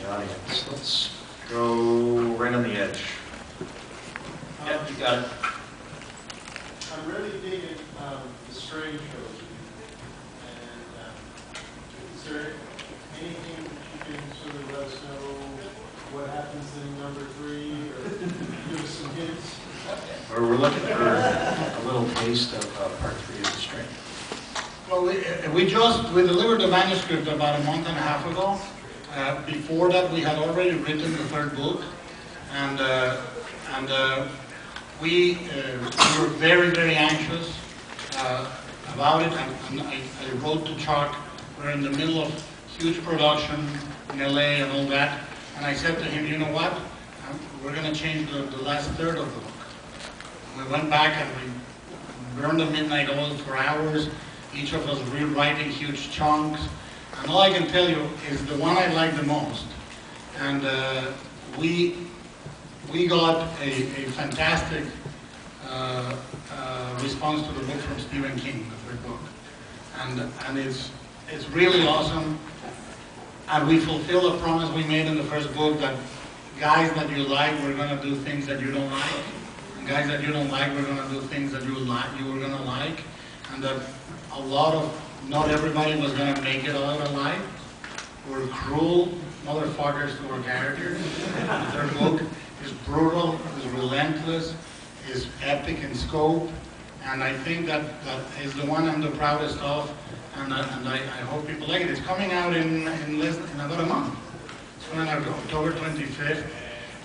the audience. Let's go right on the edge. Yeah, you got it. I'm really digging the strange shows. And is there anything that you can sort of let us know what happens in number 3, or give us some hints? Or we're looking for a little taste of part 3 of the string. Well, we delivered the manuscript about a month and a half ago. Before that, we had already written the 3rd book, and we were very, very anxious about it. And I wrote to Chuck. We're in the middle of huge production in LA and all that, and I said to him, you know what? We're going to change the last third of the book. We went back and we burned the midnight oil for hours. Each of us rewriting huge chunks, and all I can tell you is the one I like the most. And we got a fantastic response to the book from Stephen King, the 3rd book, and it's really awesome. And we fulfill a promise we made in the 1st book that guys that you like, we're going to do things that you don't like, and guys that you don't like, we're going to do things that you were going to like, and that not everybody was going to make it out alive. We're cruel motherfuckers to our characters. The 3rd book is brutal, is relentless, is epic in scope, and I think that is the one I'm the proudest of, and I hope people like it. It's coming out in about a month. It's coming out October 25th.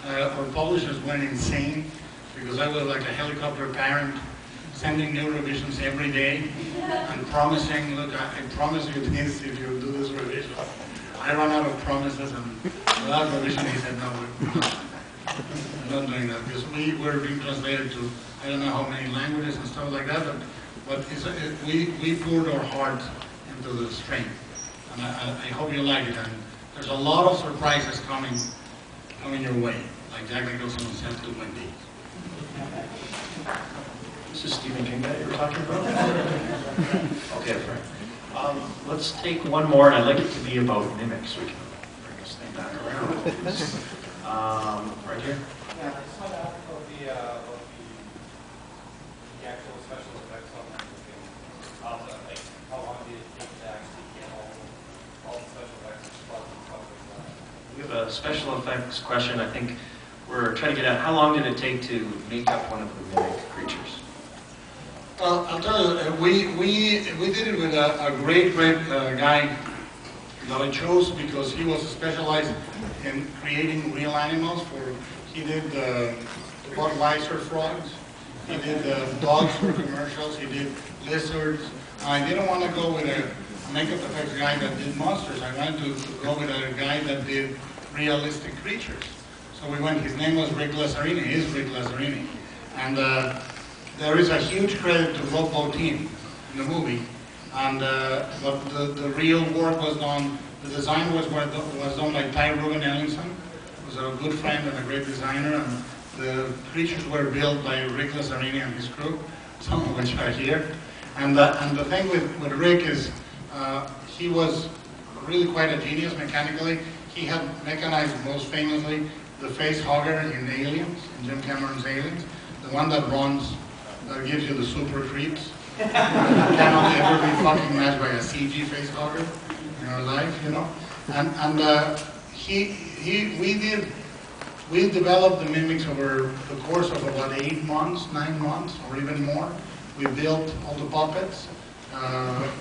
Our publishers went insane because I was like a helicopter parent, sending new revisions every day and promising, look, I promise you this if you do this revision. I ran out of promises, and without revision he said, no, we're not doing that, because we were being translated to I don't know how many languages and stuff like that, but we poured our heart into the string, and I hope you like it. And there's a lot of surprises coming your way, like Jack Nicholson said to Wendy. This is Stephen King that you were talking about? Okay, Frank. Let's take one more, and I'd like it to be about mimics. We can bring this thing back around. Right here. Yeah, I just want to ask about the actual special effects on that movie. Like, how long did it take to actually get all the special effects and stuff like that? We have a special effects question. I think we're trying to get at how long did it take to make up one of the mimic creatures? Well, I'll tell you, we did it with a great guy that I chose because he was specialized in creating real animals. He did the Budweiser frogs, he did dogs for commercials, he did lizards. I didn't want to go with a makeup effects guy that did monsters. I wanted to go with a guy that did realistic creatures. So we went, his name was Rick Lazzarini, and there is a huge credit to Rob Bottin in the movie, and but the real work was done. The design was done by Ty Ruben Ellingson, who was a good friend and a great designer, and the creatures were built by Rick Lazzarini and his crew, some of which are here. And the thing with Rick is he was really quite a genius mechanically. He had mechanized most famously the face hugger in Aliens, in Jim Cameron's Aliens, the one that runs. That gives you the super creeps. Cannot ever be fucking matched by a CG face hugger in our life, you know. And we developed the mimics over the course of about 8 months, 9 months, or even more. We built all the puppets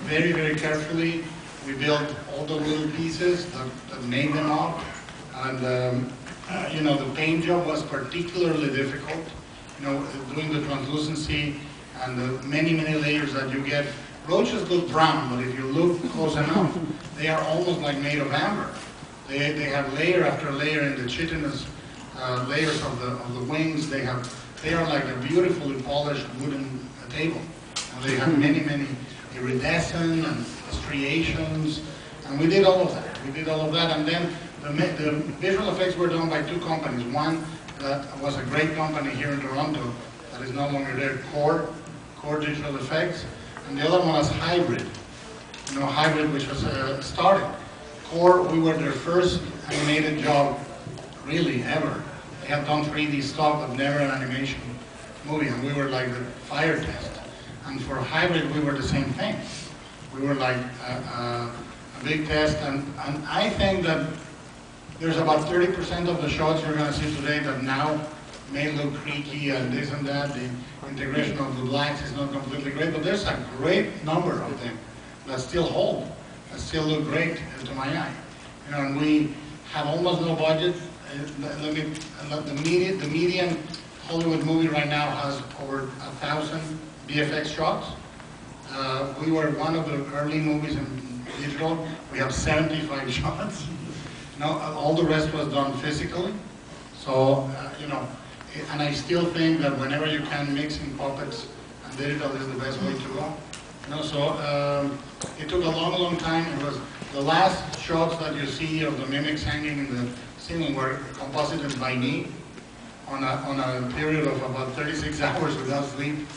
very, very carefully. We built all the little pieces that made them up, and you know, the paint job was particularly difficult. You know, doing the translucency and the many layers that you get. Roaches look brown, but if you look close enough, they are almost like made of amber. They have layer after layer in the chitinous layers of the wings. They are like a beautifully polished wooden table. And they have many iridescent and striations, and we did all of that. And then the visual effects were done by 2 companies. One that was a great company here in Toronto that is no longer there, Core Digital Effects, and the other one was Hybrid, you know, Hybrid, which was starting. Core, we were their first animated job really ever. They have done 3D stuff, but never an animation movie, and we were like the fire test. And for hybrid, we were the same thing. We were like a big test, and I think that there's about 30% of the shots you're going to see today that now may look creaky and this and that. The integration of the blacks is not completely great, but there's a great number of them that still hold, that still look great to my eye. You know, and we have almost no budget. The median Hollywood movie right now has over 1,000 VFX shots. We were one of the early movies in digital. We have 75 shots. Now, all the rest was done physically. So, you know, and I still think that whenever you can mix in puppets and digital is the best way to go. You know, so it took a long time. It was the last shots that you see of the mimics hanging in the ceiling were composited by me on a period of about 36 hours without sleep.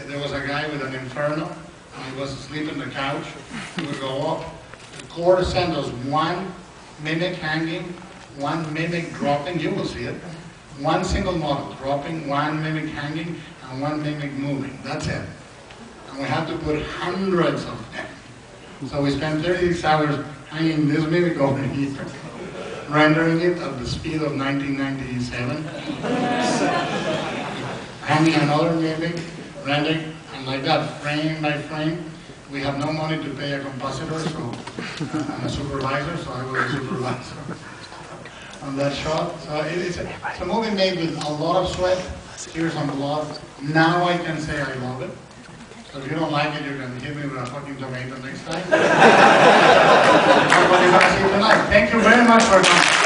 There was a guy with an inferno, and he was asleep on the couch. He would go up. The core sent us one mimic hanging, one mimic dropping, you will see it, one single model dropping, one mimic hanging, and one mimic moving. That's it. And we had to put hundreds of them. So we spent 36 hours hanging this mimic over here, rendering it at the speed of 1997, hanging another mimic, rendering, and like that, frame by frame. We have no money to pay a compositor, so I'm a supervisor, so I was a supervisor on that shot. So it's a movie made with a lot of sweat, tears and blood. Now I can say I love it. So if you don't like it, you can hit me with a fucking tomato next time. That's what you're going to see tonight. Thank you very much for coming.